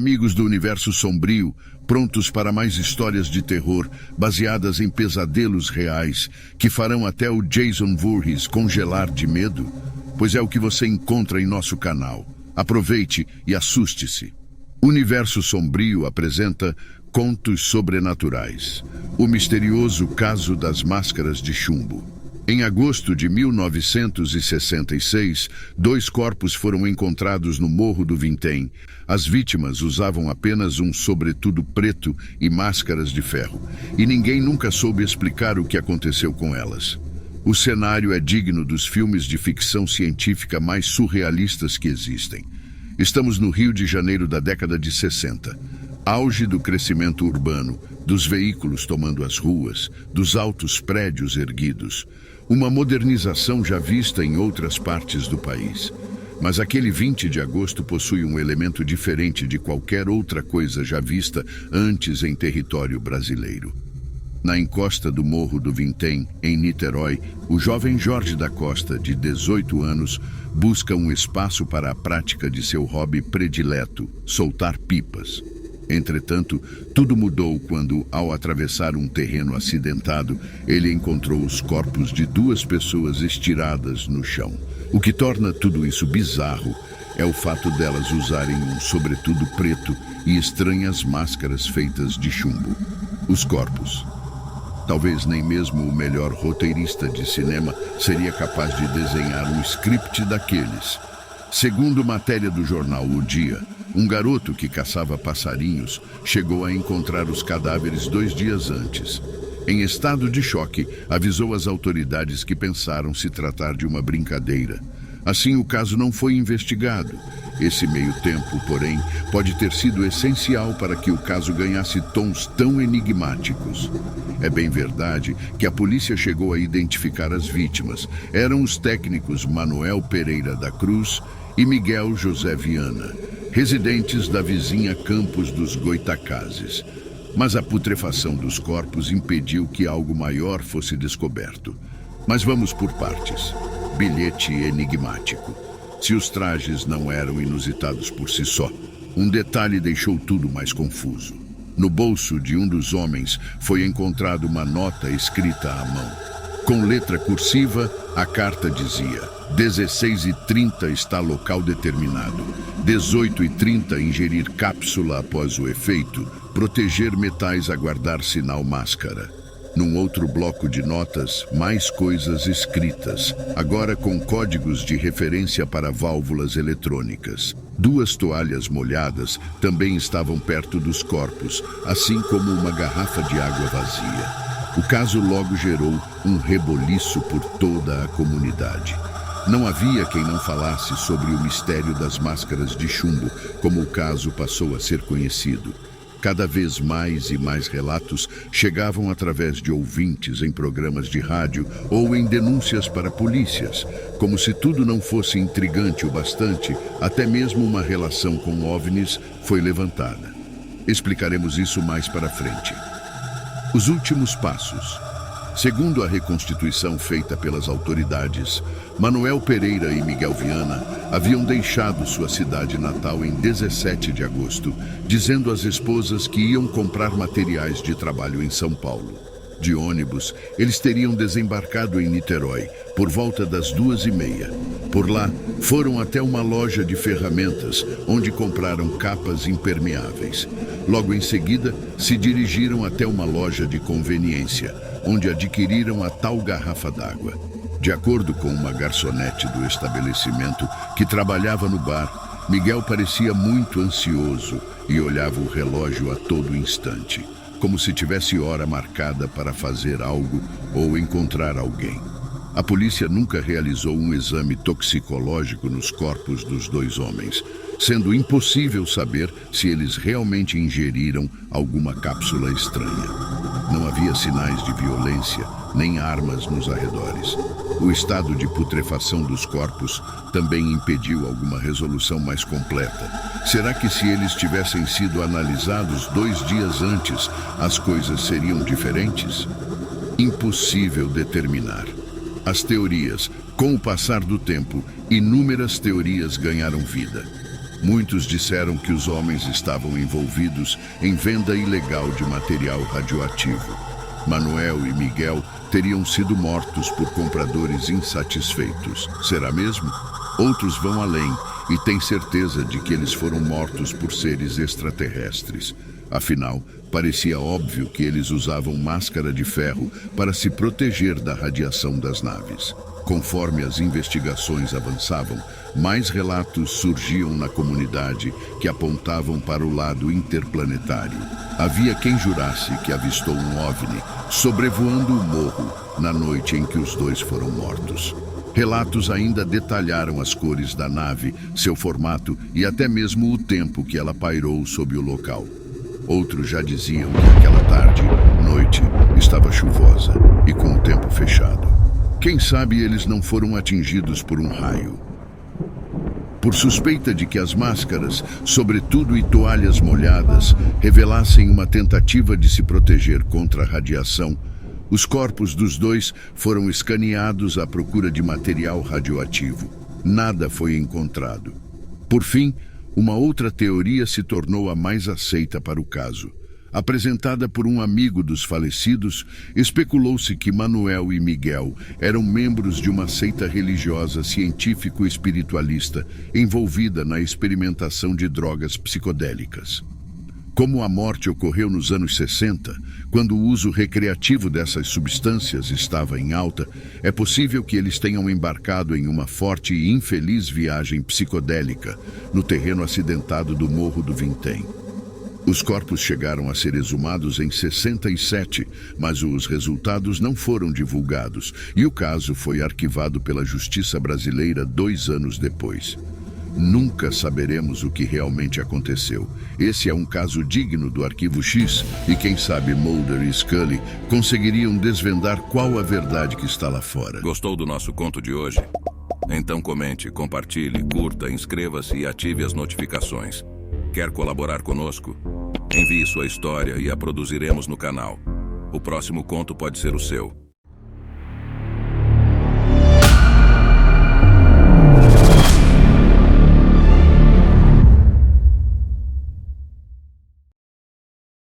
amigos do universo sombrio, prontos para mais histórias de terror baseadas em pesadelos reais que farão até o Jason Voorhees congelar de medo? Pois é o que você encontra em nosso canal. Aproveite e assuste-se. Universo Sombrio apresenta Contos Sobrenaturais. O misterioso caso das máscaras de chumbo. Em agosto de 1966, 2 corpos foram encontrados no Morro do Vintém. As vítimas usavam apenas um sobretudo preto e máscaras de ferro, e ninguém nunca soube explicar o que aconteceu com elas. O cenário é digno dos filmes de ficção científica mais surrealistas que existem. Estamos no Rio de Janeiro da década de 60. Auge do crescimento urbano, dos veículos tomando as ruas, dos altos prédios erguidos. Uma modernização já vista em outras partes do país. Mas aquele 20 de agosto possui um elemento diferente de qualquer outra coisa já vista antes em território brasileiro. Na encosta do Morro do Vintém, em Niterói, o jovem Jorge da Costa, de 18 anos, busca um espaço para a prática de seu hobby predileto, soltar pipas. Entretanto, tudo mudou quando, ao atravessar um terreno acidentado, ele encontrou os corpos de 2 pessoas estiradas no chão. O que torna tudo isso bizarro é o fato delas usarem um sobretudo preto e estranhas máscaras feitas de chumbo. Os corpos. Talvez nem mesmo o melhor roteirista de cinema seria capaz de desenhar um script daqueles. Segundo matéria do jornal O Dia, um garoto que caçava passarinhos chegou a encontrar os cadáveres 2 dias antes. Em estado de choque, avisou as autoridades que pensaram se tratar de uma brincadeira. Assim, o caso não foi investigado. Esse meio tempo, porém, pode ter sido essencial para que o caso ganhasse tons tão enigmáticos. É bem verdade que a polícia chegou a identificar as vítimas. Eram os técnicos Manuel Pereira da Cruz e Miguel José Viana, residentes da vizinha Campos dos Goitacazes. Mas a putrefação dos corpos impediu que algo maior fosse descoberto. Mas vamos por partes. Bilhete enigmático. Se os trajes não eram inusitados por si só, um detalhe deixou tudo mais confuso. No bolso de um dos homens foi encontrada uma nota escrita à mão. Com letra cursiva, a carta dizia: 16h30 está local determinado. 18h30 ingerir cápsula após o efeito. Proteger metais aguardar sinal máscara. Num outro bloco de notas, mais coisas escritas, agora com códigos de referência para válvulas eletrônicas. 2 toalhas molhadas também estavam perto dos corpos, assim como uma garrafa de água vazia. O caso logo gerou um reboliço por toda a comunidade. Não havia quem não falasse sobre o mistério das máscaras de chumbo, como o caso passou a ser conhecido. Cada vez mais e mais relatos chegavam através de ouvintes em programas de rádio ou em denúncias para polícias. Como se tudo não fosse intrigante o bastante, até mesmo uma relação com OVNIs foi levantada. Explicaremos isso mais para frente. Os últimos passos. Segundo a reconstituição feita pelas autoridades, Manuel Pereira e Miguel Viana haviam deixado sua cidade natal em 17 de agosto, dizendo às esposas que iam comprar materiais de trabalho em São Paulo. De ônibus, eles teriam desembarcado em Niterói por volta das 2h30. Por lá, foram até uma loja de ferramentas, onde compraram capas impermeáveis. Logo em seguida, se dirigiram até uma loja de conveniência, onde adquiriram a tal garrafa d'água. De acordo com uma garçonete do estabelecimento que trabalhava no bar, Miguel parecia muito ansioso e olhava o relógio a todo instante, como se tivesse hora marcada para fazer algo ou encontrar alguém. A polícia nunca realizou um exame toxicológico nos corpos dos 2 homens, sendo impossível saber se eles realmente ingeriram alguma cápsula estranha. Não havia sinais de violência, nem armas nos arredores. O estado de putrefação dos corpos também impediu alguma resolução mais completa. Será que se eles tivessem sido analisados 2 dias antes, as coisas seriam diferentes? Impossível determinar. As teorias, com o passar do tempo, inúmeras teorias ganharam vida. Muitos disseram que os homens estavam envolvidos em venda ilegal de material radioativo. Manuel e Miguel teriam sido mortos por compradores insatisfeitos. Será mesmo? Outros vão além e têm certeza de que eles foram mortos por seres extraterrestres. Afinal, parecia óbvio que eles usavam máscara de ferro para se proteger da radiação das naves. Conforme as investigações avançavam, mais relatos surgiam na comunidade que apontavam para o lado interplanetário. Havia quem jurasse que avistou um OVNI sobrevoando o morro na noite em que os dois foram mortos. Relatos ainda detalharam as cores da nave, seu formato e até mesmo o tempo que ela pairou sobre o local. Outros já diziam que aquela tarde, noite, estava chuvosa e com o tempo fechado. Quem sabe eles não foram atingidos por um raio. Por suspeita de que as máscaras, sobretudo e toalhas molhadas, revelassem uma tentativa de se proteger contra a radiação, os corpos dos dois foram escaneados à procura de material radioativo. Nada foi encontrado. Por fim, uma outra teoria se tornou a mais aceita para o caso. Apresentada por um amigo dos falecidos, especulou-se que Manuel e Miguel eram membros de uma seita religiosa científico-espiritualista envolvida na experimentação de drogas psicodélicas. Como a morte ocorreu nos anos 60, quando o uso recreativo dessas substâncias estava em alta, é possível que eles tenham embarcado em uma forte e infeliz viagem psicodélica no terreno acidentado do Morro do Vintém. Os corpos chegaram a ser exumados em 67, mas os resultados não foram divulgados e o caso foi arquivado pela Justiça Brasileira 2 anos depois. Nunca saberemos o que realmente aconteceu. Esse é um caso digno do Arquivo X e quem sabe Mulder e Scully conseguiriam desvendar qual a verdade que está lá fora. Gostou do nosso conto de hoje? Então comente, compartilhe, curta, inscreva-se e ative as notificações. Quer colaborar conosco? Envie sua história e a produziremos no canal. O próximo conto pode ser o seu.